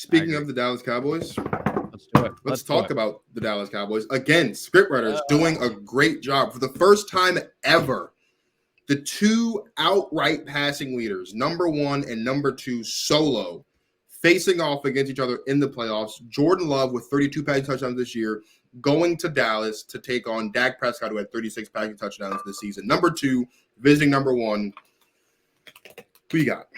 Speaking of the Dallas Cowboys, let's do it. Let's talk about the Dallas Cowboys. Again, scriptwriters doing a great job. For the first time ever, the two outright passing leaders, number 1 and number 2 solo, facing off against each other in the playoffs. Jordan Love with 32 passing touchdowns this year, going to Dallas to take on Dak Prescott, who had 36 passing touchdowns this season. Number 2, visiting number 1. Who you got?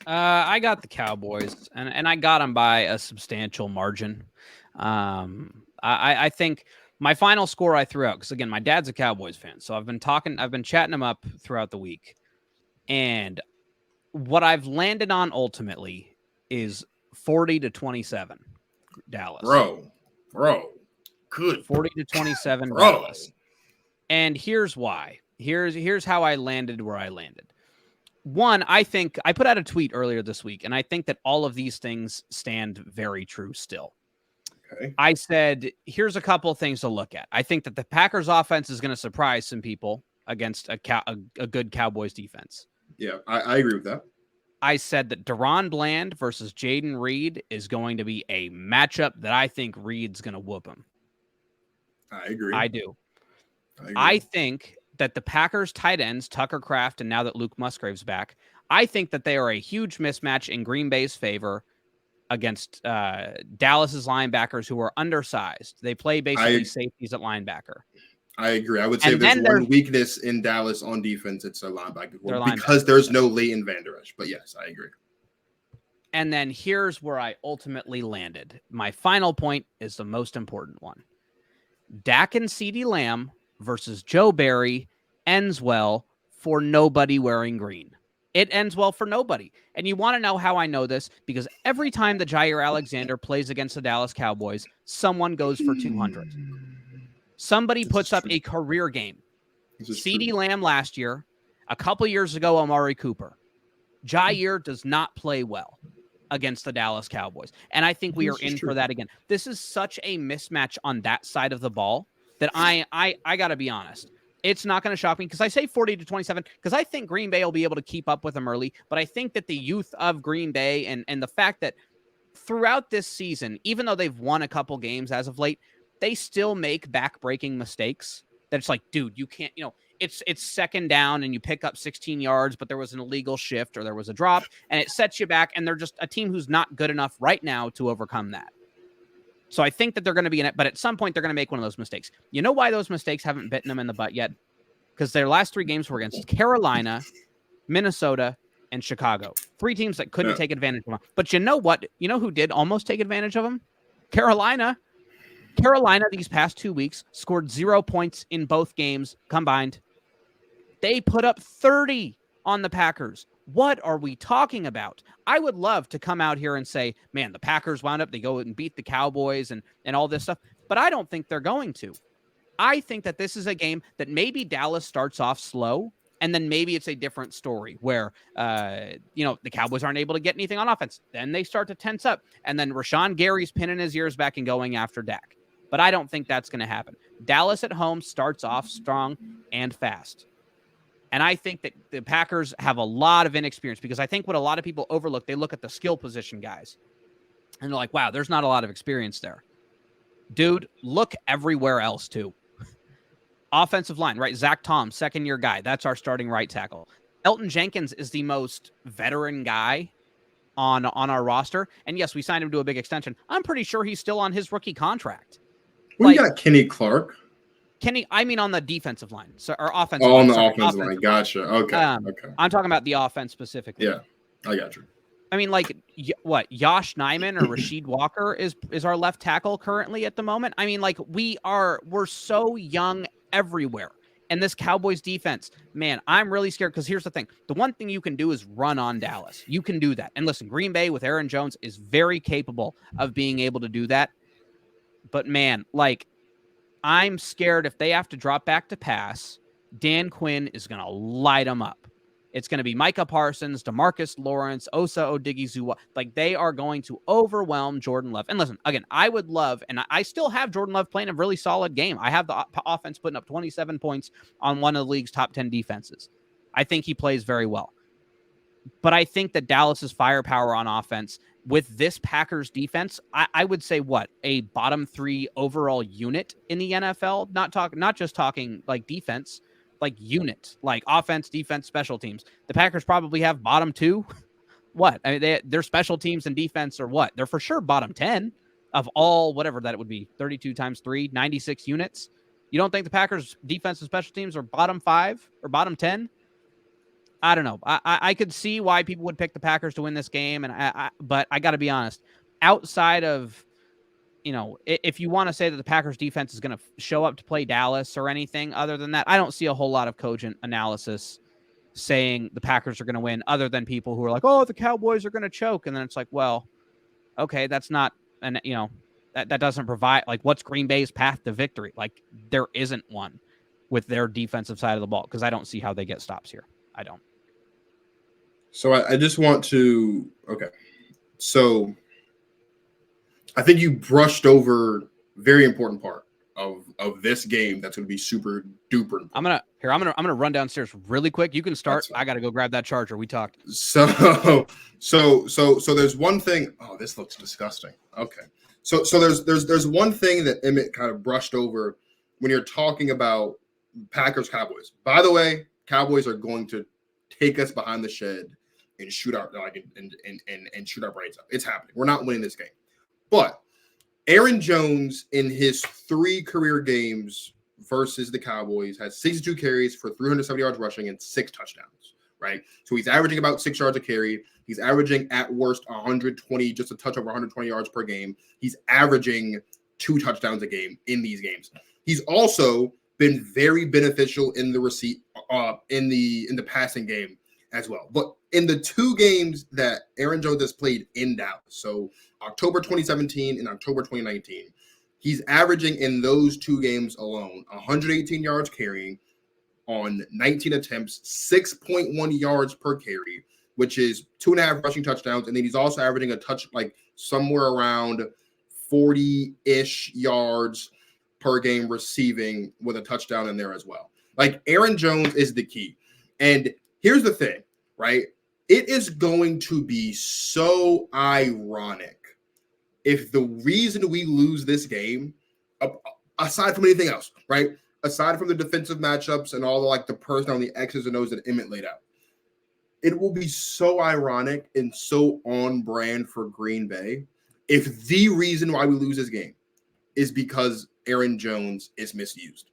I got the Cowboys, and I got them by a substantial margin. I think my final score I threw out, because again, my dad's a Cowboys fan, so I've been chatting him up throughout the week, and what I've landed on ultimately is 40-27 Dallas. Bro, good. 40-27 Dallas. And here's why. Here's how I landed where I landed. One, I think I put out a tweet earlier this week, and I think that all of these things stand very true still. Okay. I said, here's a couple of things to look at. I think that the Packers offense is going to surprise some people against a good Cowboys defense. Yeah, I agree with that. I said that Deron Bland versus Jaden Reed is going to be a matchup that I think Reed's going to whoop him. I agree. I do. I think that the Packers tight ends, Tucker Kraft, and now that Luke Musgrave's back, I think that they are a huge mismatch in Green Bay's favor against Dallas's linebackers, who are undersized. They play basically safeties at linebacker. I agree. I would say if there's one weakness in Dallas on defense, it's their linebacker because there's no Leighton Vander Esch. But yes, I agree. And then here's where I ultimately landed. My final point is the most important one. Dak and CeeDee Lamb versus Joe Barry ends well for nobody wearing green. It ends well for nobody. And you want to know how I know this? Because every time that Jair Alexander plays against the Dallas Cowboys, someone goes for 200. Somebody puts up a career game. CeeDee Lamb last year, a couple years ago, Amari Cooper. Jair does not play well against the Dallas Cowboys. And I think we are in for that again. This is such a mismatch on that side of the ball that I got to be honest. It's not going to shock me because I say 40-27 because I think Green Bay will be able to keep up with them early. But I think that the youth of Green Bay and the fact that throughout this season, even though they've won a couple games as of late, they still make back-breaking mistakes. That's like, dude, you can't, it's second down and you pick up 16 yards, but there was an illegal shift or there was a drop and it sets you back. And they're just a team who's not good enough right now to overcome that. So I think that they're going to be in it, but at some point they're going to make one of those mistakes. You know why those mistakes haven't bitten them in the butt yet? Because their last 3 games were against Carolina, Minnesota, and Chicago. 3 teams that couldn't take advantage of them. But you know what? You know who did almost take advantage of them? Carolina. Carolina these past 2 weeks scored 0 points in both games combined. They put up 30 on the Packers. What are we talking about? I would love to come out here and say, man, the Packers wound up, they go and beat the Cowboys and all this stuff, but I don't think they're going to. I think that this is a game that maybe Dallas starts off slow, and then maybe it's a different story where, the Cowboys aren't able to get anything on offense. Then they start to tense up, and then Rashawn Gary's pinning his ears back and going after Dak. But I don't think that's going to happen. Dallas at home starts off strong and fast. And I think that the Packers have a lot of inexperience because I think what a lot of people overlook, they look at the skill position guys and they're like, wow, there's not a lot of experience there. Dude, look everywhere else too. Offensive line, right? Zach Tom, second-year guy. That's our starting right tackle. Elton Jenkins is the most veteran guy on our roster. And yes, we signed him to a big extension. I'm pretty sure he's still on his rookie contract. We got Kenny Clark. On the defensive line. So our offensive line. On the offensive line. Gotcha. Okay. I'm talking about the offense specifically. Yeah, I got you. I mean, like, what? Yosh Nijman or Rasheed Walker is our left tackle currently at the moment. I mean, like, we're so young everywhere. And this Cowboys defense, man, I'm really scared because here's the thing. The one thing you can do is run on Dallas. You can do that. And listen, Green Bay with Aaron Jones is very capable of being able to do that. But, man, like, I'm scared if they have to drop back to pass, Dan Quinn is going to light them up. It's going to be Micah Parsons, DeMarcus Lawrence, Osa Odigizua. Like, they are going to overwhelm Jordan Love. And listen, again, I would love, and I still have Jordan Love playing a really solid game. I have the offense putting up 27 points on one of the league's top 10 defenses. I think he plays very well. But I think that Dallas's firepower on offense with this Packers defense, I would say a bottom 3 overall unit in the NFL. Not just talking like defense, like unit, like offense, defense, special teams. The Packers probably have bottom 2. What? I mean, their special teams and defense are what? They're for sure bottom 10 of all, whatever that would be, 32 times 3, 96 units. You don't think the Packers defense and special teams are bottom 5 or bottom 10? I don't know. I could see why people would pick the Packers to win this game, but I got to be honest. Outside of, if you want to say that the Packers defense is going to show up to play Dallas or anything other than that, I don't see a whole lot of cogent analysis saying the Packers are going to win, other than people who are like, "Oh, the Cowboys are going to choke," and then it's like, well, okay, that's not, and that doesn't provide, like, what's Green Bay's path to victory? Like, there isn't one with their defensive side of the ball, because I don't see how they get stops here. I don't. So I just want to So I think you brushed over a very important part of this game that's going to be super duper important. I'm gonna run downstairs really quick. You can start. I got to go grab that charger. We talked. So there's one thing. Oh, this looks disgusting. Okay. So there's one thing that Emmett kind of brushed over when you're talking about Packers Cowboys. By the way, Cowboys are going to take us behind the shed and shoot our and shoot our brains out. It's happening. We're not winning this game. But Aaron Jones, in his 3 career games versus the Cowboys, has 62 carries for 370 yards rushing and 6 touchdowns, right? So he's averaging about 6 yards a carry. He's averaging at worst 120, just a touch over 120 yards per game. He's averaging 2 touchdowns a game in these games. He's also been very beneficial in the passing game as well. But in the 2 games that Aaron Jones has played in Dallas, so October 2017 and October 2019, he's averaging in those 2 games alone 118 yards carrying on 19 attempts, 6.1 yards per carry, which is 2.5 rushing touchdowns. And then he's also averaging a touch, like somewhere around 40-ish yards per game receiving, with a touchdown in there as well. Like, Aaron Jones is the key. And here's the thing, right? It is going to be so ironic if the reason we lose this game, aside from anything else, right? Aside from the defensive matchups and all the personnel on the X's and O's that Emmett laid out, it will be so ironic and so on brand for Green Bay if the reason why we lose this game is because Aaron Jones is misused.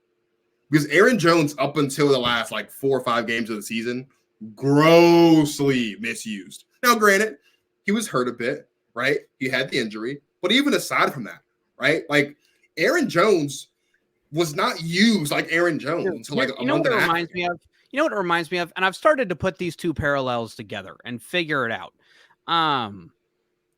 Because Aaron Jones, up until the last 4 or 5 games of the season, grossly misused. Now, granted, he was hurt a bit, right? He had the injury. But even aside from that, right? Aaron Jones was not used like Aaron Jones until a month and a half. You know what it reminds me of? And I've started to put these 2 parallels together and figure it out.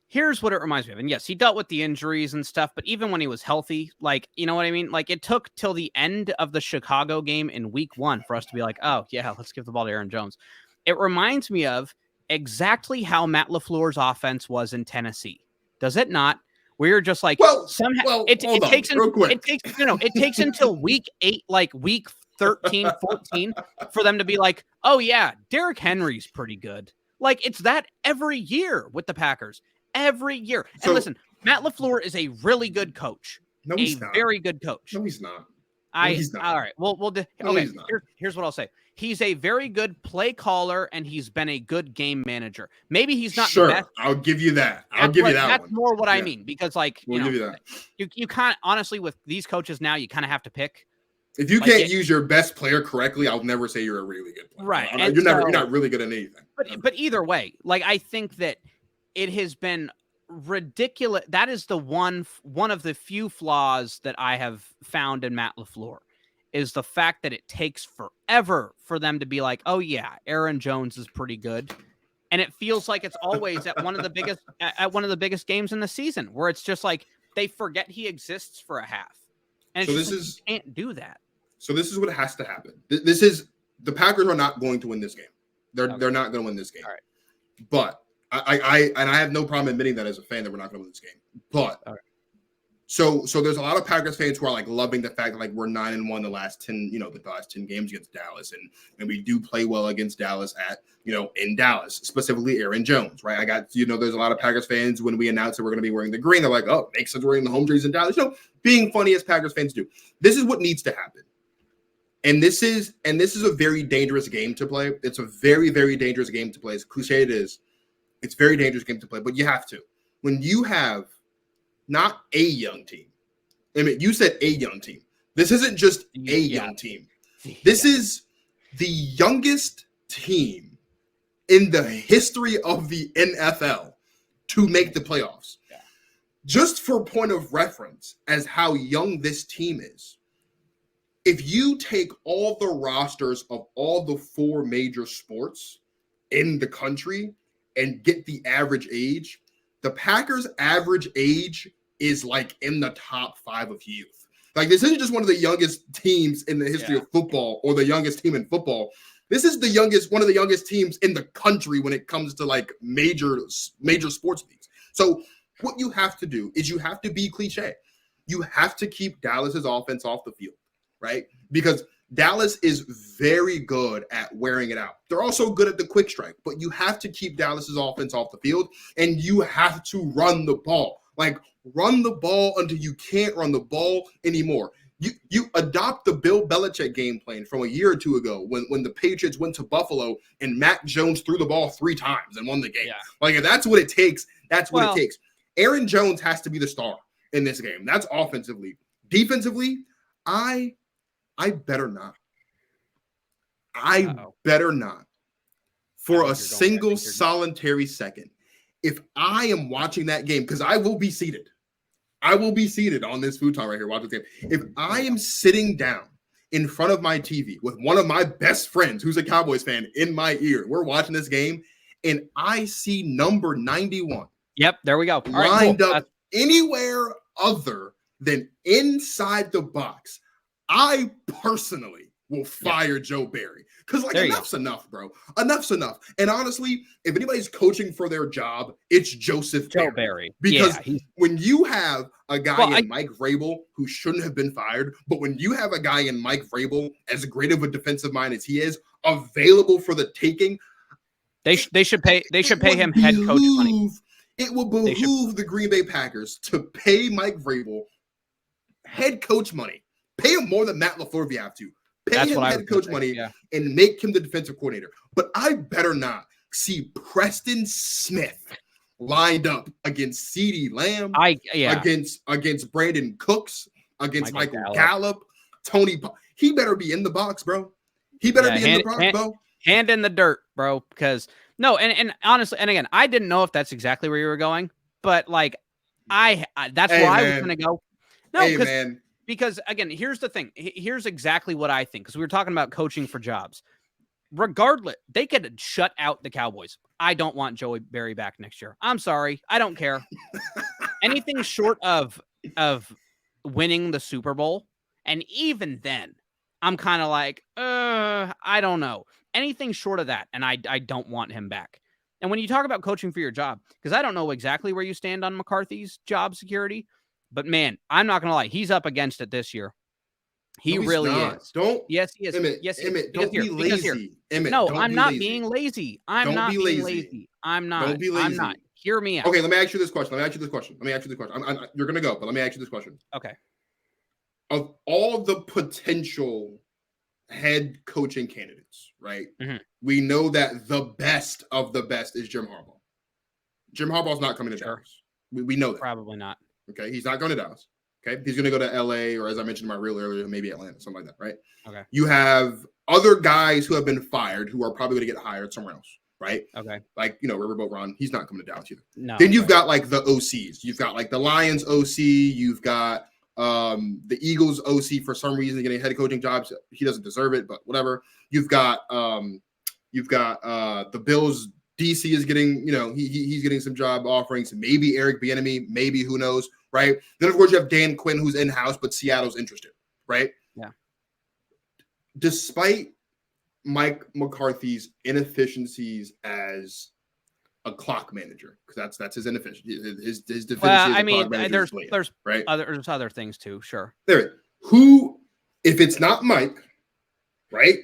Here's what it reminds me of. And yes, he dealt with the injuries and stuff, but even when he was healthy, you know what I mean? It took till the end of the Chicago game in week 1 for us to be like, oh, yeah, let's give the ball to Aaron Jones. It reminds me of exactly how Matt LaFleur's offense was in Tennessee. Does it not? Where you're just somehow it takes until week 8, week 13, 14 for them to be like, oh yeah, Derrick Henry's pretty good. It's that every year with the Packers. Every year. And listen, Matt LaFleur is a really good coach. No, he's not. Very good coach. No, he's not. He's not. All right. Here's what I'll say. He's a very good play caller, and he's been a good game manager. Maybe he's not the best. I'll give you that. That's more what I mean, because we'll give you that. You can't, honestly, with these coaches now, you kind of have to pick. If you can't use your best player correctly, I'll never say you're a really good player. Right. You're not really good at anything. But either way, I think that it has been ridiculous. That is the one of the few flaws that I have found in Matt LaFleur, is the fact that it takes forever for them to be like, oh yeah, Aaron Jones is pretty good. And it feels like it's always at one of the biggest games in the season, where it's just they forget he exists for a half. And so you can't do that. So this is what has to happen. The Packers are not going to win this game. They're not going to win this game. All right. But I have no problem admitting that as a fan, that we're not going to win this game. But So there's a lot of Packers fans who are like loving the fact that like we're 9-1 the last 10, the last 10 games against Dallas, and we do play well against Dallas in Dallas, specifically Aaron Jones, right? I got there's a lot of Packers fans when we announced that we're going to be wearing the green, they're like, oh, it makes sense wearing the home jerseys in Dallas, being funny as Packers fans do. This is what needs to happen. And this is a very dangerous game to play. It's a very, very dangerous game to play. As cliche it is, it's a very dangerous game to play, but you have to. When you have not a young team. I mean, you said a young team. This isn't just a young team. This is the youngest team in the history of the NFL to make the playoffs. Yeah. Just for point of reference as how young this team is, if you take all the rosters of all the 4 major sports in the country and get the average age, the Packers' average age is like in the top 5 of youth. Like, this isn't just one of the youngest teams in the history of football or the youngest team in football. This is one of the youngest teams in the country when it comes to like major sports leagues. So what you have to do is you have to be cliche. You have to keep Dallas's offense off the field, right? Because Dallas is very good at wearing it out. They're also good at the quick strike, but you have to keep Dallas's offense off the field, and you have to run the ball. Like, run the ball until you can't run the ball anymore. You adopt the Bill Belichick game plan from a year or two ago when the Patriots went to Buffalo and Mac Jones threw the ball 3 times and won the game. Yeah. Like, if that's what it takes, that's what it takes. Aaron Jones has to be the star in this game. That's offensively. Defensively, I better not. Better not. For a single solitary second. If I am watching that game, because I will be seated on this futon right here watching the game. If I am sitting down in front of my TV with one of my best friends who's a Cowboys fan in my ear, we're watching this game, and I see number 91. Yep, there we go. Lined up anywhere other than inside the box, I personally will fire Joe Barry. Because, like, enough's enough, bro. Enough's enough. And honestly, if anybody's coaching for their job, it's Joe Barry. Because when you have a guy in Mike Vrabel who shouldn't have been fired, but when you have a guy in Mike Vrabel, as great of a defensive mind as he is, available for the taking, they should pay him head coach money. It will behoove the Green Bay Packers to pay Mike Vrabel head coach money. Pay him more than Matt LaFleur if you have to. Pay him head coach money and make him the defensive coordinator. But I better not see Preston Smith lined up against CeeDee Lamb, against Brandon Cooks, against Michael Gallup, Tony. He better be in the box, bro. He better be in the box, bro. Hand in the dirt, bro. Because and honestly, and again, I didn't know if that's exactly where you were going, but like that's where I was going to go. No, because again, here's the thing. Here's exactly what I think. Because we were talking about coaching for jobs. Regardless, they could shut out the Cowboys. I don't want Joey Barry back next year. I'm sorry. I don't care. Anything short of winning the Super Bowl, and even then, I'm kind of like, I don't know. Anything short of that, and I don't want him back. And when you talk about coaching for your job, because I don't know exactly where you stand on McCarthy's job security, but man, I'm not going to lie. He's up against it this year. He really is. Yes, he is. Emmett, don't be lazy. No, I'm not being lazy. I'm not being lazy. I'm not. Don't be lazy. I'm not. Hear me out. Okay, let me ask you this question. You're going to go, but let me ask you this question. Okay. Of all the potential head coaching candidates, right? Mm-hmm. We know that the best of the best is Jim Harbaugh. Jim Harbaugh's not coming to Dallas. We know that. Probably not. Okay, he's not going to Dallas. Okay, he's going to go to LA, or as I mentioned in my reel earlier, maybe Atlanta, something like that, right? Okay. You have other guys who have been fired who are probably going to get hired somewhere else, right? Okay. Like, Riverboat Ron, he's not coming to Dallas either. No. Then you've got like the OCs. You've got like the Lions OC. You've got the Eagles OC for some reason getting head coaching jobs. He doesn't deserve it, but whatever. You've got the Bills. DC is getting, he's getting some job offerings. Maybe Eric Bieniemy, maybe, who knows, right? Then, of course, you have Dan Quinn, who's in-house, but Seattle's interested, right? Yeah. Despite Mike McCarthy's inefficiencies as a clock manager, because that's his inefficiency. His deficiency Well, as I a mean, clock manager there's is late, there's right? there's other things too. Sure. There, who, if it's not Mike, right?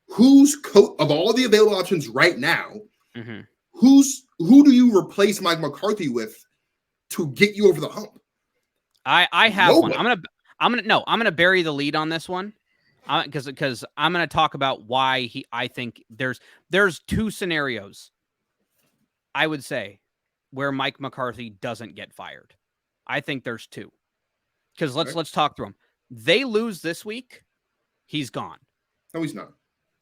Who's of all the available options right now? Mm-hmm. Who do you replace Mike McCarthy with to get you over the hump? I have Nobody. one. I'm gonna bury the lead on this one, because I'm gonna talk about why I think there's two scenarios, I would say, where Mike McCarthy doesn't get fired. I think there's two, because let's talk through them. They lose this week, he's gone. No, he's not.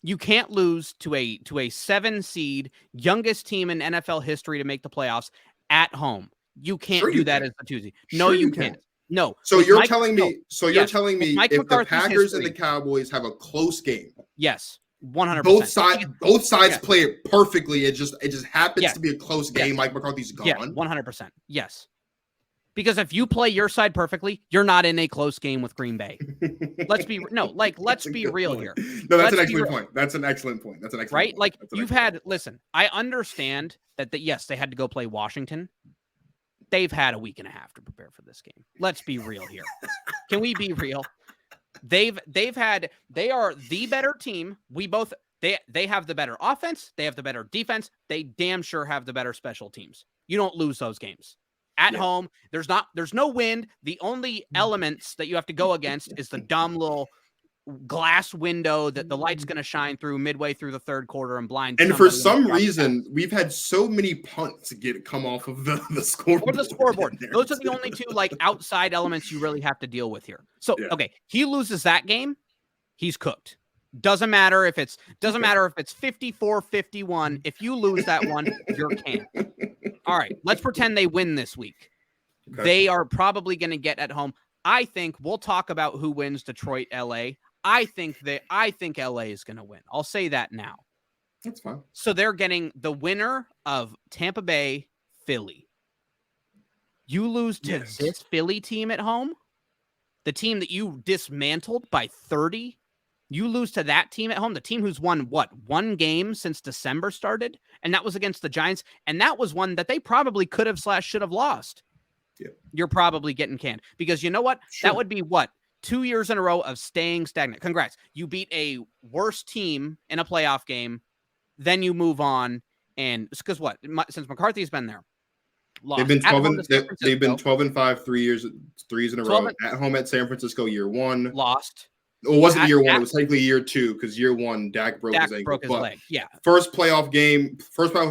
You can't lose to a 7 seed, youngest team in NFL history to make the playoffs at home. You can't do that as a Tuesday. No, you can't. No. So you're telling me. So you're telling me Mike if McCarthy's the Packers history, and the Cowboys have a close game, yes, 100%. Both sides play it perfectly. It just happens to be a close game. Yes. Mike McCarthy's gone. Yeah, 100%. Yes. Because if you play your side perfectly, you're not in a close game with Green Bay. Let's be real here. No, that's an excellent point. That's an excellent point. That's an excellent right. Point. Like you've had. Listen, I understand that. Yes, they had to go play Washington. They've had a week and a half to prepare for this game. Let's be real here. Can we be real? They are the better team. They have the better offense. They have the better defense. They damn sure have the better special teams. You don't lose those games. At home, there's no wind. The only elements that you have to go against is the dumb little glass window that the light's going to shine through midway through the third quarter and blind. And for some reason, we've had so many punts come off of the scoreboard. Or the scoreboard. Those are the only two outside elements you really have to deal with here. So, okay, he loses that game, he's cooked. Doesn't matter if it's 54-51. If you lose that one, you're canned. All right, let's pretend they win this week. Okay. They are probably going to get at home. I think we'll talk about who wins Detroit, LA. I think LA is going to win. I'll say that now. That's fine. So they're getting the winner of Tampa Bay, Philly. You lose to this Philly team at home, the team that you dismantled by 30. You lose to that team at home, the team who's won, one game since December started, and that was against the Giants, and that was one that they probably could have / should have lost. Yeah. You're probably getting canned, because you know what? Sure. That would be 2 years in a row of staying stagnant. Congrats. You beat a worse team in a playoff game, then you move on, and because since McCarthy's been there, lost. They've been 12-5 3 years in a row. At home at San Francisco, year one. Lost. Well, it wasn't year one. It was technically year two, because year one, Dak broke his ankle. Leg. Yeah. First playoff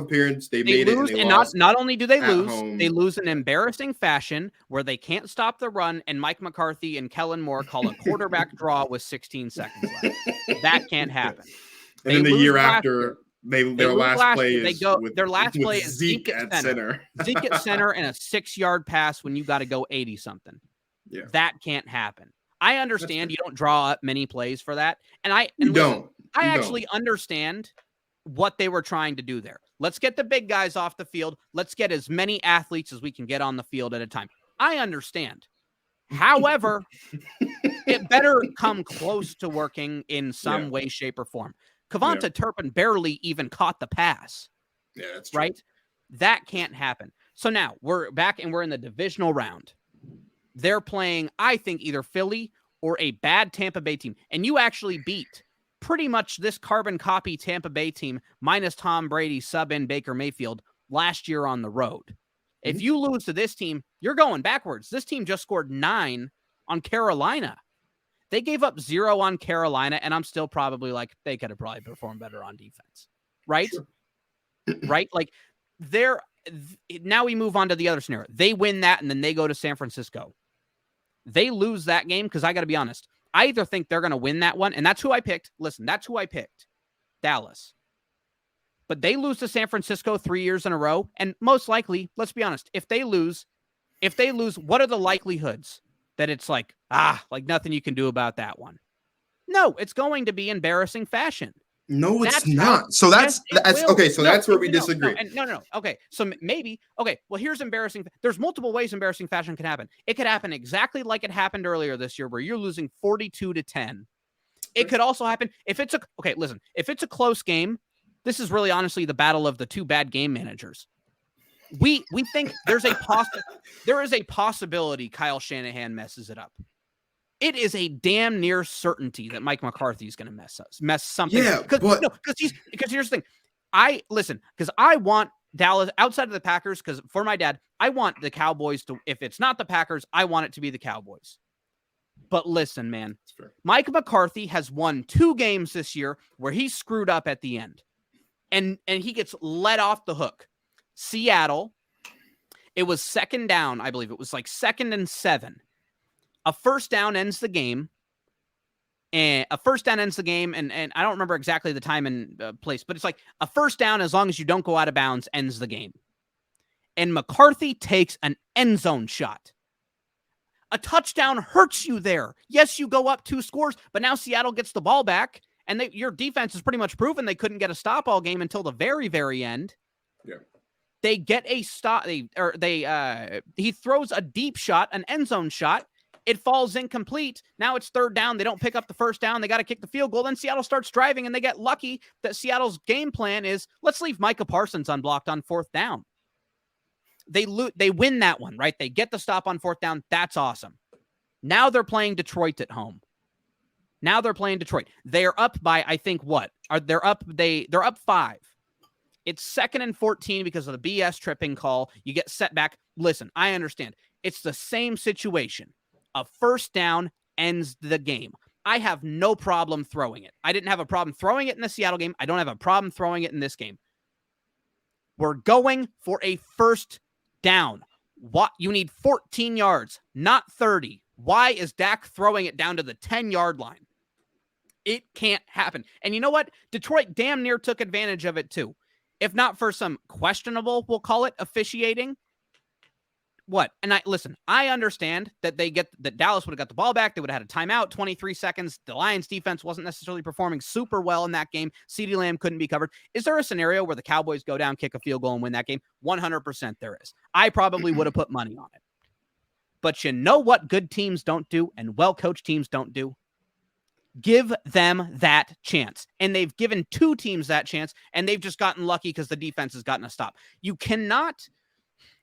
appearance, they made lose, it. And they lost. Not only do they lose, home. they lose in embarrassing fashion where they can't stop the run, and Mike McCarthy and Kellen Moore call a quarterback draw with 16 seconds left. That can't happen. And then the year after, their last play is Zeke at center. Zeke at center and a 6-yard pass when you got to go 80-something. Yeah. That can't happen. I understand you don't draw up many plays for that. And I actually understand what they were trying to do there. Let's get the big guys off the field. Let's get as many athletes as we can get on the field at a time. I understand. However, it better come close to working in some way, shape, or form. Kevonta Turpin barely even caught the pass. Yeah, that's true. Right? That can't happen. So now we're back and we're in the divisional round. They're playing, I think, either Philly or a bad Tampa Bay team. And you actually beat pretty much this carbon copy Tampa Bay team minus Tom Brady sub in Baker Mayfield last year on the road. Mm-hmm. If you lose to this team, you're going backwards. This team just scored 9 on Carolina. They gave up 0 on Carolina, and I'm still probably like, they could have probably performed better on defense. Right? Sure. Right? Like, now we move on to the other scenario. They win that, and then they go to San Francisco. They lose that game, because I got to be honest. I either think they're going to win that one, and that's who I picked. Listen, that's who I picked. Dallas. But they lose to San Francisco 3 years in a row, and most likely, let's be honest, if they lose, what are the likelihoods that it's like nothing you can do about that one? No, it's going to be embarrassing fashion. No, it's not. So that's okay. So that's where we disagree. No. Okay. So maybe. Okay. Well, here's embarrassing. There's multiple ways embarrassing fashion can happen. It could happen exactly like it happened earlier this year, where you're losing 42-10. It could also happen if it's a close game, This is really honestly the battle of the two bad game managers. We think there is a possibility Kyle Shanahan messes it up. It is a damn near certainty that Mike McCarthy is going to mess something. Yeah, because here's the thing. Because I want Dallas outside of the Packers, because for my dad, I want the Cowboys to, if it's not the Packers, I want it to be the Cowboys. But listen, man, Mike McCarthy has won 2 games this year where he screwed up at the end. And he gets let off the hook. Seattle, it was second down, I believe. It was like 2nd and 7. A first down ends the game. And I don't remember exactly the time and place, but it's like a first down, as long as you don't go out of bounds, ends the game. And McCarthy takes an end zone shot. A touchdown hurts you there. Yes, you go up 2 scores, but now Seattle gets the ball back, and your defense is pretty much proven they couldn't get a stop all game until the very, very end. Yeah. They get a stop. He throws a deep shot, an end zone shot. It falls incomplete. Now it's 3rd down. They don't pick up the first down. They got to kick the field goal. Then Seattle starts driving, and they get lucky that Seattle's game plan is, let's leave Micah Parsons unblocked on 4th down. They win that one, right? They get the stop on 4th down. That's awesome. Now they're playing Detroit at home. They're up by, I think, what? They're up 5. It's 2nd and 14 because of the BS tripping call. You get set back. Listen, I understand. It's the same situation. A first down ends the game. I have no problem throwing it. I didn't have a problem throwing it in the Seattle game. I don't have a problem throwing it in this game. We're going for a first down. What? You need 14 yards, not 30. Why is Dak throwing it down to the 10-yard line? It can't happen. And you know what? Detroit damn near took advantage of it too. If not for some questionable, we'll call it, officiating. What? And I understand that that Dallas would have got the ball back. They would have had a timeout, 23 seconds. The Lions defense wasn't necessarily performing super well in that game. CeeDee Lamb couldn't be covered. Is there a scenario where the Cowboys go down, kick a field goal, and win that game? 100% there is. I probably would have put money on it. But you know what good teams don't do and well-coached teams don't do? Give them that chance. And they've given 2 teams that chance, and they've just gotten lucky because the defense has gotten a stop. You cannot,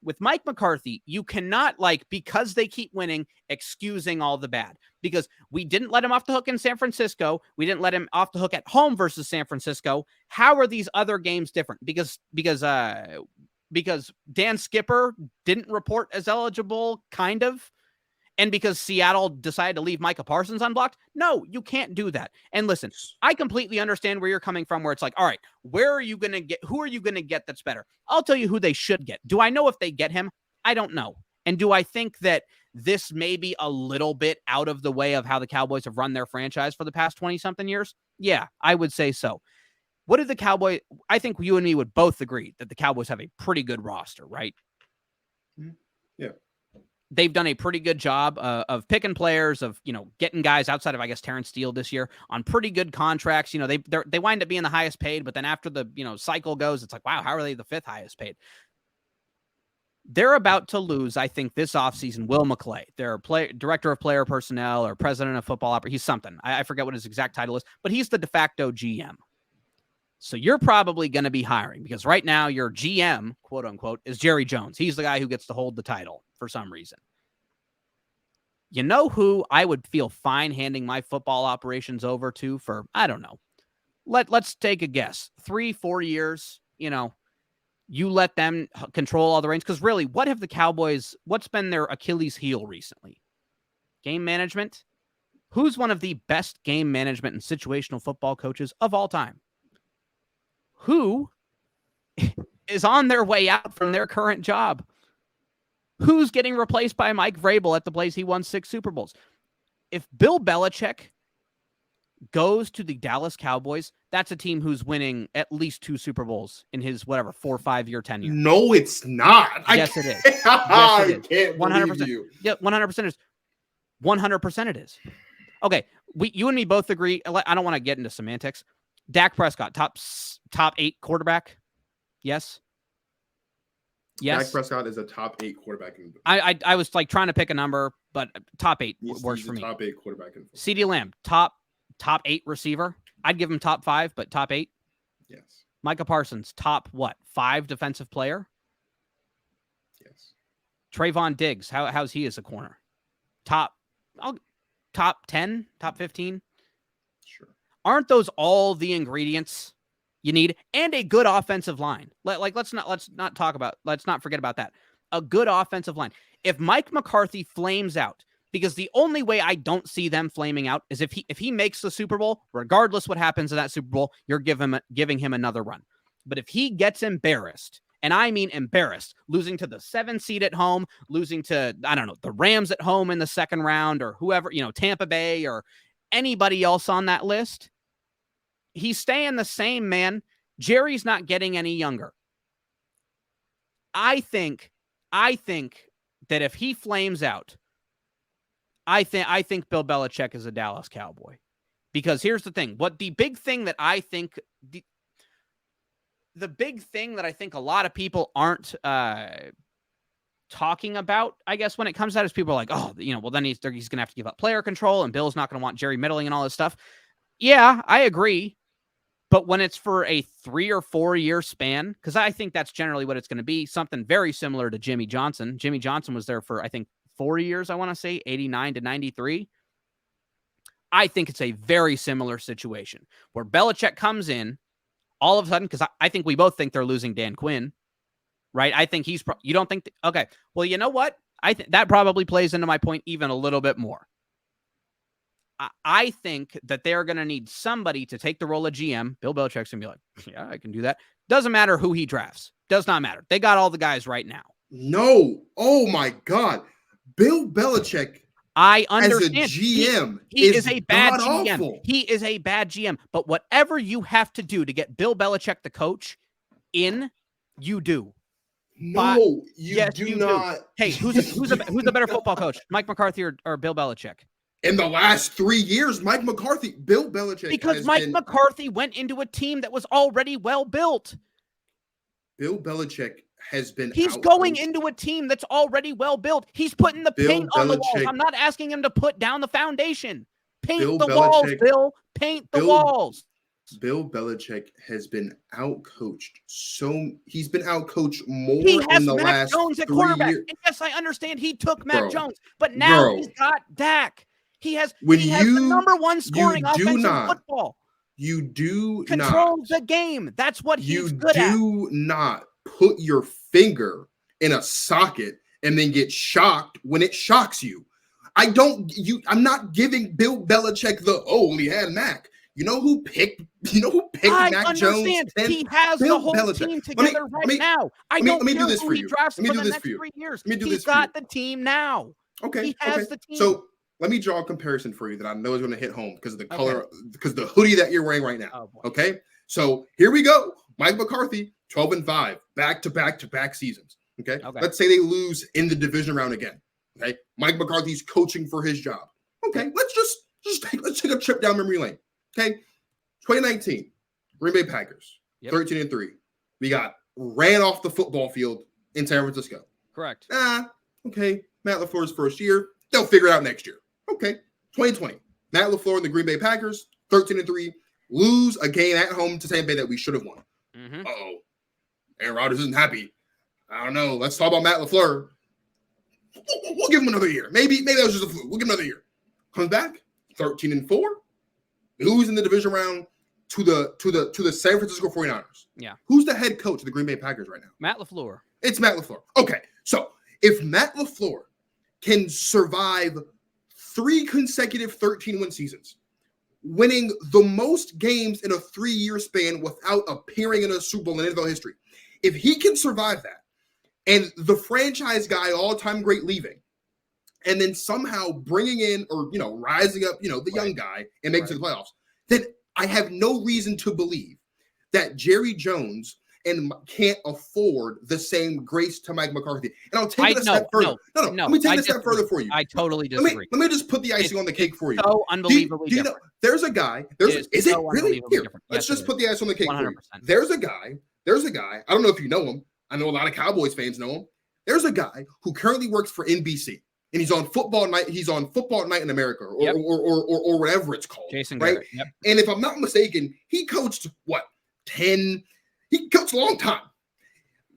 with Mike McCarthy, you cannot, because they keep winning, excusing all the bad. Because we didn't let him off the hook in San Francisco. We didn't let him off the hook at home versus San Francisco. How are these other games different? Because Dan Skipper didn't report as eligible, kind of. And because Seattle decided to leave Micah Parsons unblocked? No, you can't do that. And listen, I completely understand where you're coming from, where it's like, all right, who are you going to get that's better? I'll tell you who they should get. Do I know if they get him? I don't know. And do I think that this may be a little bit out of the way of how the Cowboys have run their franchise for the past 20-something years? Yeah, I would say so. What did the Cowboys, I think you and me would both agree that the Cowboys have a pretty good roster, right? Yeah. They've done a pretty good job of picking players, of, getting guys outside of, I guess, Terrence Steele this year on pretty good contracts. They wind up being the highest paid, but then after the, cycle goes, it's like, wow, how are they the 5th highest paid? They're about to lose, I think, this offseason, Will McClay, their director of player personnel or president of football operations. He's something. I forget what his exact title is, but he's the de facto GM. So you're probably going to be hiring, because right now your GM, quote unquote, is Jerry Jones. He's the guy who gets to hold the title for some reason. You know who I would feel fine handing my football operations over to for, I don't know. Let's take a guess. 3-4 years, you let them control all the reins. Because really, what have the Cowboys, what's been their Achilles heel recently? Game management. Who's one of the best game management and situational football coaches of all time? Who is on their way out from their current job? Who's getting replaced by Mike Vrabel at the place he won 6 Super Bowls? If Bill Belichick goes to the Dallas Cowboys, that's a team who's winning at least 2 Super Bowls in his, 4 or 5 year tenure. No, it's not. Yes, it is. Yes, it is. 100%. You. Yeah, 100% is. 100% it is. Okay, you and me both agree. I don't want to get into semantics. Dak Prescott, top 8 quarterback. Yes. Yes. Dak Prescott is a top 8 quarterback. I was trying to pick a number, but top 8 works for me. Top 8 quarterback. CeeDee Lamb, top 8 receiver. I'd give him top 5, but top 8. Yes. Micah Parsons, top 5 defensive player? Yes. Trayvon Diggs, how's he as a corner? Top 10, top 15? Sure. Aren't those all the ingredients you need? And a good offensive line. Let's not forget about that. A good offensive line. If Mike McCarthy flames out, because the only way I don't see them flaming out is if he makes the Super Bowl, regardless what happens in that Super Bowl, you're giving him another run. But if he gets embarrassed, and I mean embarrassed, losing to the 7 seed at home, losing to, I don't know, the Rams at home in the second round, or whoever, Tampa Bay or anybody else on that list, he's staying the same, man. Jerry's not getting any younger. I think that if he flames out, I think Bill Belichick is a Dallas Cowboy. Because here's the thing. The big thing that I think a lot of people aren't talking about, I guess, when it comes to that, is people are like, oh, well, then he's going to have to give up player control, and Bill's not going to want Jerry middling and all this stuff. Yeah, I agree. But when it's for a 3 or 4 year span, because I think that's generally what it's going to be, something very similar to Jimmy Johnson. Jimmy Johnson was there for, I think, 4 years, I want to say, 89 to 93. I think it's a very similar situation where Belichick comes in all of a sudden, because I think we both think they're losing Dan Quinn, right? I think you don't think, okay, well, you know what? I think that probably plays into my point even a little bit more. I think that they're going to need somebody to take the role of GM. Bill Belichick's going to be like, yeah, I can do that. Doesn't matter who he drafts. Does not matter. They got all the guys right now. No. Oh, my God. Bill Belichick, I understand. As a GM, he is a bad GM. Awful. He is a bad GM. But whatever you have to do to get Bill Belichick, the coach, in, you do. No, you do not. Hey, who's a better football coach, Mike McCarthy or Bill Belichick? In the last 3 years, Mike McCarthy, Bill Belichick. Because Mike McCarthy went into a team that was already well built. Bill Belichick has been. He's going into a team that's already well built. He's putting the paint on the walls. I'm not asking him to put down the foundation. Paint the walls, Bill. Paint the walls. Bill Belichick has been outcoached. He's been outcoached more in the Mac last Jones at 3 quarterback. years. And yes, I understand he took Mac Jones, but now he's got Dak. He has the number 1 scoring offense in football. You do control the game. That's what he's good at. You do not put your finger in a socket and then get shocked when it shocks you. I'm not giving Bill Belichick he had Mac. You know who picked Mac Jones? He has the whole team together now. I don't care who he drafts for the next 3 years. He's got the team now. Okay. He has the team. So let me draw a comparison for you that I know is going to hit home because of the color, because the hoodie that you're wearing right now. Okay. So here we go. Mike McCarthy, 12-5, back-to-back seasons. Okay. Let's say they lose in the division round again. Okay. Mike McCarthy's coaching for his job. Okay. Let's take a trip down memory lane. Okay. 2019, Green Bay Packers, 13-3. We got ran off the football field in San Francisco. Correct. Okay. Matt LaFleur's first year. They'll figure it out next year. Okay. 2020, Matt LaFleur and the Green Bay Packers, 13-3, lose a game at home to Tampa Bay that we should have won. Mm-hmm. Uh-oh. Aaron Rodgers isn't happy. I don't know. Let's talk about Matt LaFleur. We'll give him another year. Maybe that was just a fluke. We'll give him another year. Comes back, 13-4, lose in the division round to the San Francisco 49ers. Yeah. Who's the head coach of the Green Bay Packers right now? Matt LaFleur. It's Matt LaFleur. Okay. So if Matt LaFleur can survive 3 consecutive 13-win seasons, winning the most games in a 3-year span without appearing in a Super Bowl in NFL history, if he can survive that, and the franchise guy, all-time great, leaving, and then somehow bringing in or, rising up, the young guy and making it to the playoffs, then I have no reason to believe that Jerry Jones can't afford the same grace to Mike McCarthy. And I'll take it a step further. No. Let me take it a step further for you. I totally disagree. Let me just put the icing on the cake for you. So unbelievably different. There's a guy. Is it really? Here, let's just put the icing on the cake 100%. For you. There's a guy. I don't know if you know him. I know a lot of Cowboys fans know him. There's a guy who currently works for NBC. And he's on Football Night. He's on Football Night in America, or whatever it's called. Jason right? Garrett. Yep. And if I'm not mistaken, he coached 10 He coached a long time,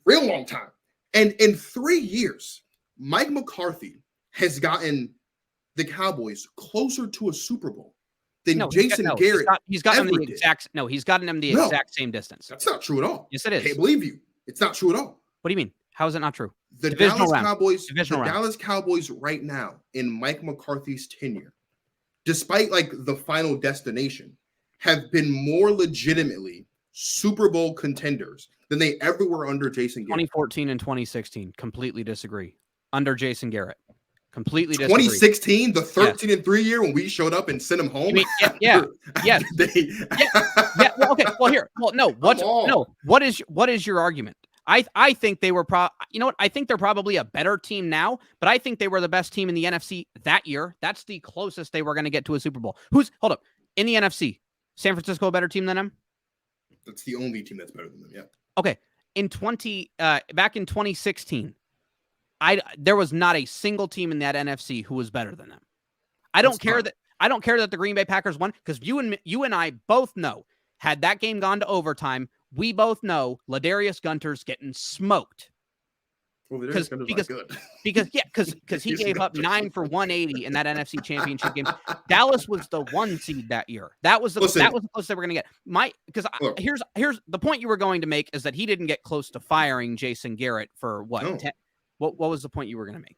real long time. And in 3 years, Mike McCarthy has gotten the Cowboys closer to a Super Bowl than Jason Garrett. He's gotten them the exact same distance. That's not true at all. Yes, it is. Can't believe you. It's not true at all. What do you mean? How is it not true? The Dallas Cowboys right now in Mike McCarthy's tenure, despite like the final destination, have been more legitimately Super Bowl contenders than they ever were under Jason Garrett. 2014 and 2016, completely disagree. Under Jason Garrett, completely disagree. 2016, the 13-3 year when we showed up and sent him home. Yeah. Well, okay. Well, here. Well, no. What is your argument? I think they were I think they're probably a better team now, but I think they were the best team in the NFC that year. That's the closest they were going to get to a Super Bowl. Hold up, in the NFC, San Francisco a better team than them? That's the only team that's better than them. Yeah. Okay. Back in 2016, there was not a single team in that NFC who was better than them. I don't care that the Green Bay Packers won, because you and I both know, had that game gone to overtime, we both know Ladarius Gunter's getting smoked. Well, because he gave up 9 for 180 in that NFC Championship game. Dallas was the 1 seed that year. That was the closest they were going to get. Here's the point you were going to make, is that he didn't get close to firing Jason Garrett for what? No. What was the point you were going to make?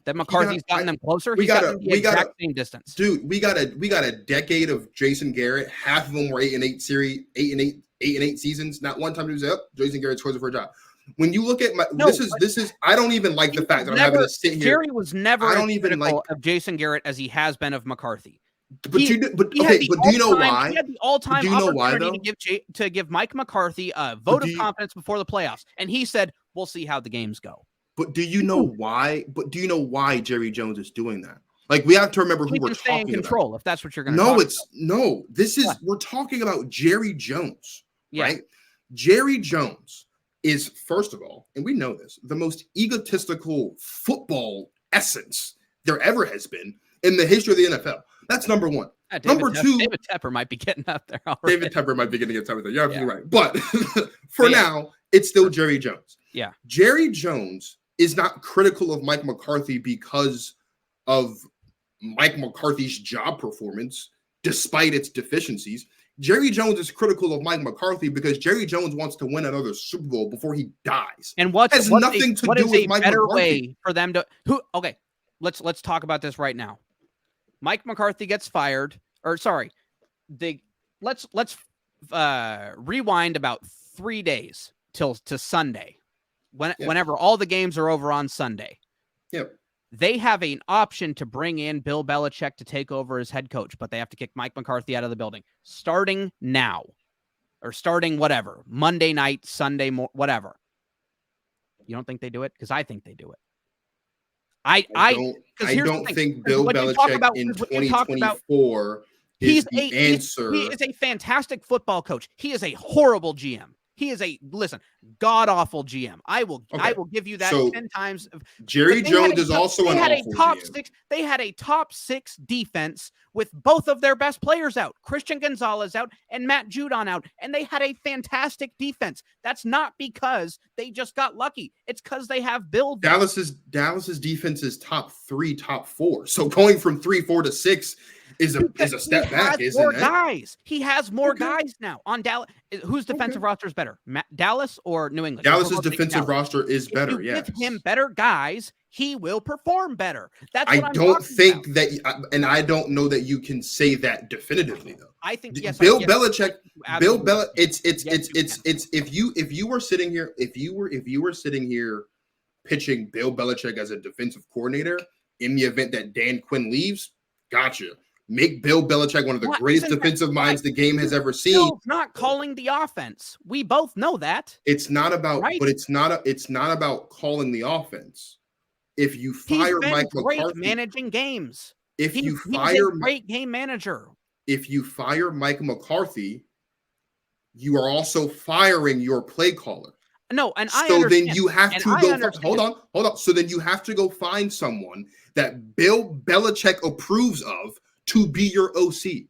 That McCarthy's gotten them closer. We got the same distance, dude. We got a decade of Jason Garrett. Half of them were 8-8 series, 8-8 seasons. Not one time he was up. Jason Garrett's chosen for a job. When you look at this is I don't even like the fact that I'm having to sit here. Jerry was never as critical of Jason Garrett as he has been of McCarthy. But do you know why? He had the all-time opportunity to give Mike McCarthy a vote of confidence before the playoffs, and he said, "We'll see how the games go." But do you know why? Jerry Jones is doing that? Like, we have to remember who we're talking about. In control, if that's what you're going to. We're talking about Jerry Jones, right? Jerry Jones is, first of all, and we know this, the most egotistical football essence there ever has been in the history of the NFL. That's number one. Number two, David Tepper might be getting up there already. David Tepper might be getting up there. You're absolutely right. But for now, it's still Jerry Jones. Yeah. Jerry Jones is not critical of Mike McCarthy because of Mike McCarthy's job performance, despite its deficiencies. Jerry Jones is critical of Mike McCarthy because Jerry Jones wants to win another Super Bowl before he dies. And what is a better way for them to let's talk about this right now. Mike McCarthy gets fired, let's rewind about 3 days to Sunday. Whenever all the games are over on Sunday. Yep. They have an option to bring in Bill Belichick to take over as head coach, but they have to kick Mike McCarthy out of the building starting now, or starting whatever, Monday night, Sunday, whatever. You don't think they do it? Because I think they do it. I don't think Bill Belichick in 2024 is the answer. He is a fantastic football coach. He is a horrible GM. He is god-awful GM. I will give you that 10 times. Jerry Jones is also an awful GM. They had a top 6 defense with both of their best players out, Christian Gonzalez out and Matt Judon out, and they had a fantastic defense. That's not because they just got lucky. It's because they have Bill. Dallas's defense is top 3, top 4. So going from 3-4 to 6 is a step back, isn't it? He has more guys now on Dallas. Whose defensive roster is better, Dallas or New England? Dallas's defensive roster is better. Give him better guys, he will perform better. That's what I don't think about. And I don't know that you can say that definitively though. I think yes. Bill Belichick. It's if you were sitting here pitching Bill Belichick as a defensive coordinator in the event that Dan Quinn leaves, gotcha. Make Bill Belichick one of the greatest defensive minds the game has ever seen. Bill's not calling the offense. We both know that. It's not about, but it's not about calling the offense. If you fire Mike McCarthy, managing games. He's a great game manager. If you fire Mike McCarthy, you are also firing your play caller. No, and then you have to go. Hold on. So then you have to go find someone that Bill Belichick approves of to be your OC.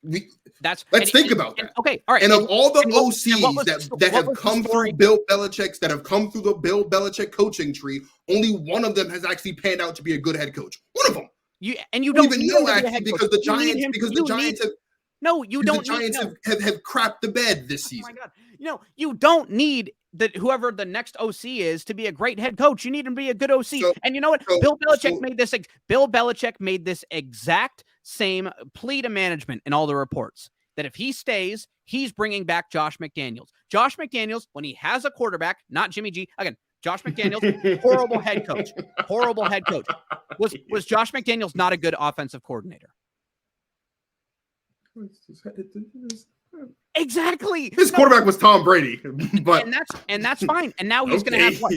Let's think about that. Okay, all right. And of all the what OCs that have come through Bill Belichick's, that have come through the Bill Belichick coaching tree, only one of them has actually panned out to be a good head coach. One of them. You don't even know actually because the Giants have crapped the bed this season. Oh my God. You don't need whoever the next OC is to be a great head coach. You need him to be a good OC. And you know what? Bill Belichick made this exact same plea to management in all the reports that if he stays, he's bringing back Josh McDaniels. Josh McDaniels, when he has a quarterback, not Jimmy G. Again, Josh McDaniels, horrible head coach. Horrible head coach. Was Josh McDaniels not a good offensive coordinator? Exactly. His quarterback was Tom Brady, but and that's fine. And now he's going to have what?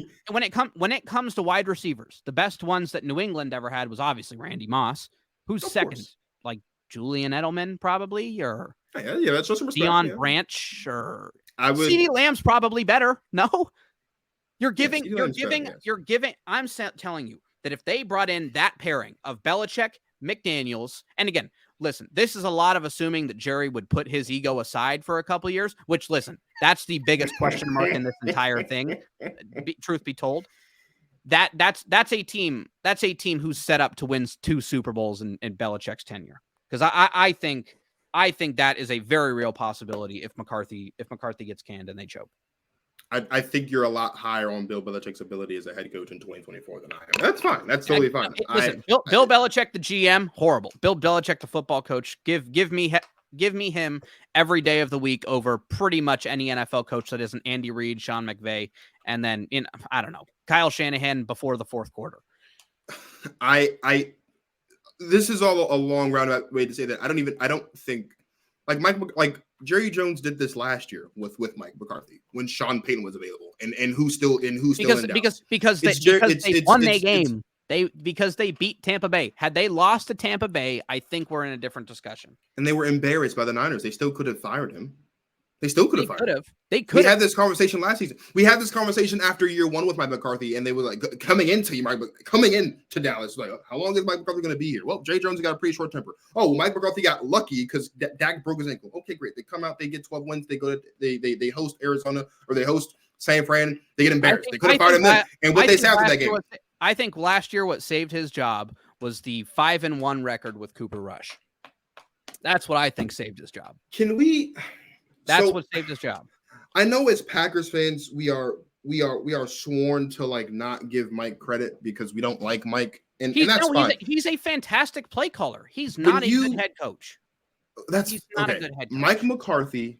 When it comes to wide receivers, the best ones that New England ever had was obviously Randy Moss. Who's second? Course. Like Julian Edelman, probably, or that's just some respect. Deion Branch, or CeeDee Lamb's probably better. No, you're giving. I'm telling you that if they brought in that pairing of Belichick, McDaniels, and again, listen, this is a lot of assuming that Jerry would put his ego aside for a couple of years, which, listen, that's the biggest question mark in this entire thing. Truth be told, that's a team who's set up to win 2 Super Bowls in Belichick's tenure. Because I think that is a very real possibility if McCarthy gets canned and they choke. I think you're a lot higher on Bill Belichick's ability as a head coach in 2024 than I am. That's fine. That's totally fine. Listen, Bill Belichick, the GM, horrible. Bill Belichick, the football coach, give me him every day of the week over pretty much any NFL coach that isn't Andy Reid, Sean McVay, and then I don't know, Kyle Shanahan before the fourth quarter. This is all a long roundabout way to say that. I don't think like Jerry Jones did this last year with Mike McCarthy when Sean Payton was available, and who's still in Dallas. Because they won their game. Because they beat Tampa Bay. Had they lost to Tampa Bay, I think we're in a different discussion. And they were embarrassed by the Niners. They still could have fired him. They could have. We had this conversation last season. We had this conversation after year 1 with Mike McCarthy, and they were like coming into Dallas. Like, how long is Mike McCarthy going to be here? Well, Jay Jones got a pretty short temper. Oh, well, Mike McCarthy got lucky because Dak broke his ankle. Okay, great. They come out, they get 12 wins. They go to they host Arizona or they host San Fran. They get embarrassed. They could have fired him then. And what they said after that game. I think last year what saved his job was the 5-1 record with Cooper Rush. That's what I think saved his job. That's what saved his job. I know as Packers fans, we are sworn to like not give Mike credit because we don't like Mike, and that's fine. He's a fantastic play caller. He's not a good head coach. He's not a good head coach. Mike McCarthy,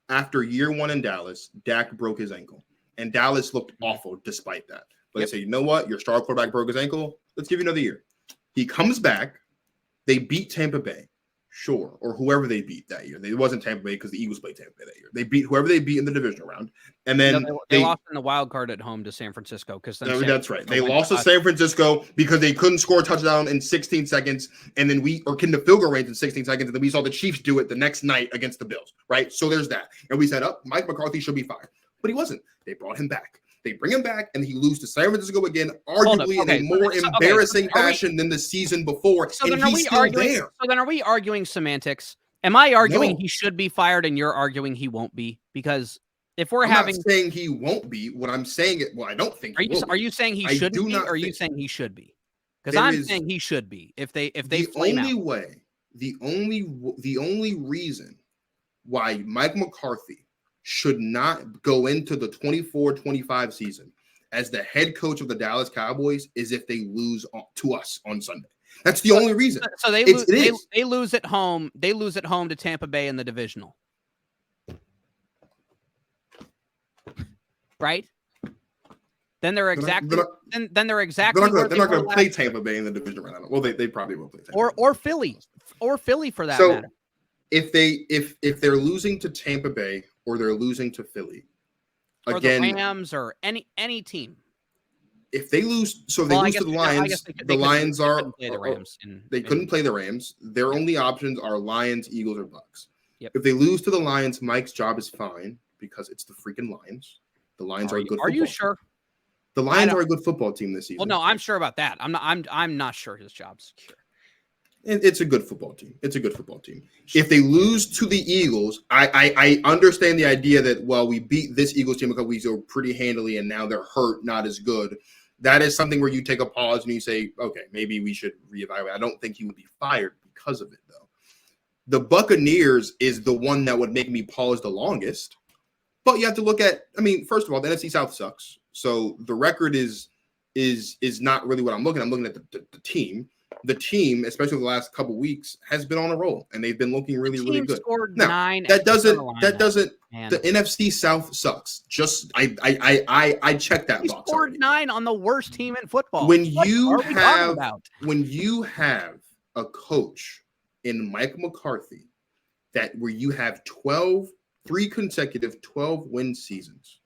after year 1 in Dallas, Dak broke his ankle, and Dallas looked awful despite that. But they say, you know what? Your star quarterback broke his ankle. Let's give you another year. He comes back. They beat Tampa Bay. Sure, or whoever they beat that year. It wasn't Tampa Bay because the Eagles played Tampa Bay that year. They beat whoever they beat in the divisional round, and then they lost in the wild card at home to San Francisco that's right. They lost to San Francisco because they couldn't score a touchdown in 16 seconds, and then couldn't the field goal range in 16 seconds, and then we saw the Chiefs do it the next night against the Bills. Right, so there's that, and we said, Mike McCarthy should be fired, but he wasn't. They brought him back. They bring him back, and he loses to San Francisco again, arguably in a more embarrassing fashion than the season before. So and he's still there. So then, are we arguing semantics? Am I arguing he should be fired, and you're arguing he won't be? Because if I'm not saying he won't be, what I'm saying I don't think. Are you saying he shouldn't be, or are you saying he should be? Because I'm saying he should be. If they the only reason why Mike McCarthy should not go into the 24-25 season as the head coach of the Dallas Cowboys is if they lose to us on Sunday. That's the only reason. So they lose at home. They lose at home to Tampa Bay in the divisional. Right? Then they're exactly They're not going to play Tampa Bay in the divisional round. Well, they probably will play Tampa or Philly for that matter. If they're losing to Tampa Bay or they're losing to Philly, or the Rams or any team. If they lose, to the Lions, the Lions they couldn't play the Rams. Their only options are Lions, Eagles, or Bucks. Yep. If they lose to the Lions, Mike's job is fine because it's the freaking Lions. The Lions are a good. Are you sure? The Lions are a good football team this season. Well, no, I'm sure about that. I'm not sure his job's secure. It's a good football team. It's a good football team. If they lose to the Eagles, I understand the idea that, well, we beat this Eagles team a couple weeks ago pretty handily, and now they're hurt, not as good. That is something where you take a pause and you say, okay, maybe we should reevaluate. I don't think he would be fired because of it, though. The Buccaneers is the one that would make me pause the longest. But you have to look at, I mean, first of all, the NFC South sucks. So the record is not really what I'm looking at. I'm looking at the team. The team, especially the last couple of weeks, has been on a roll, and they've been looking really, really good. Now, that doesn't. Man. The NFC South sucks. Just I checked that box. He scored 9 on the worst team in football. When you have a coach in Mike McCarthy where you have 3 consecutive 12-win seasons,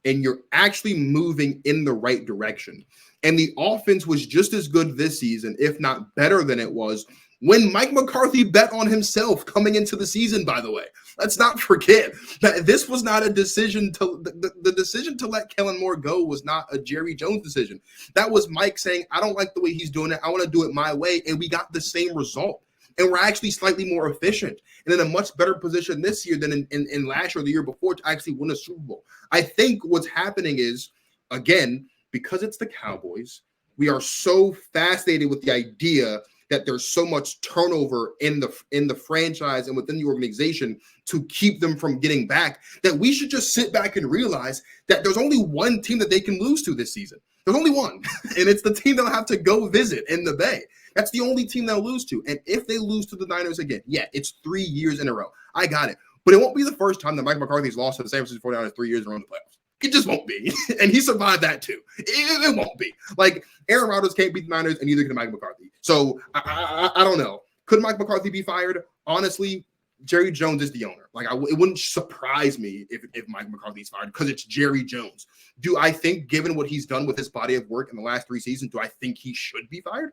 and you're actually moving in the right direction. And the offense was just as good this season, if not better than it was when Mike McCarthy bet on himself coming into the season, by the way. Let's not forget that this was not a decision the decision to let Kellen Moore go was not a Jerry Jones decision. That was Mike saying, I don't like the way he's doing it. I want to do it my way. And we got the same result. And we're actually slightly more efficient and in a much better position this year than in last year or the year before to actually win a Super Bowl. I think what's happening is, again, because it's the Cowboys, we are so fascinated with the idea that there's so much turnover in the franchise and within the organization to keep them from getting back that we should just sit back and realize that there's only one team that they can lose to this season. There's only one, and it's the team they'll have to go visit in the Bay. That's the only team they'll lose to. And if they lose to the Niners again, yeah, it's 3 years in a row. I got it. But it won't be the first time that Mike McCarthy's lost to the San Francisco 49ers 3 years in a row in the playoffs. It just won't be. And he survived that too. It won't be. Like, Aaron Rodgers can't beat the Niners, and neither can Mike McCarthy. So I don't know. Could Mike McCarthy be fired? Honestly, Jerry Jones is the owner. Like, it wouldn't surprise me if Mike McCarthy's fired because it's Jerry Jones. Do I think, given what he's done with his body of work in the last 3 seasons, do I think he should be fired?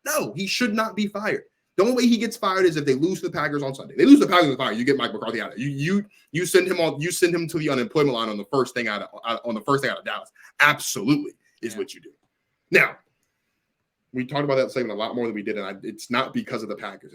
No, he should not be fired. The only way he gets fired is if they lose to the Packers on Sunday. They lose to the Packers on Sunday, you get Mike McCarthy out of it. You send him to the unemployment line on the first thing out of Dallas. Absolutely is what you do. Now, we talked about that segment a lot more than we did, and it's not because of the Packers.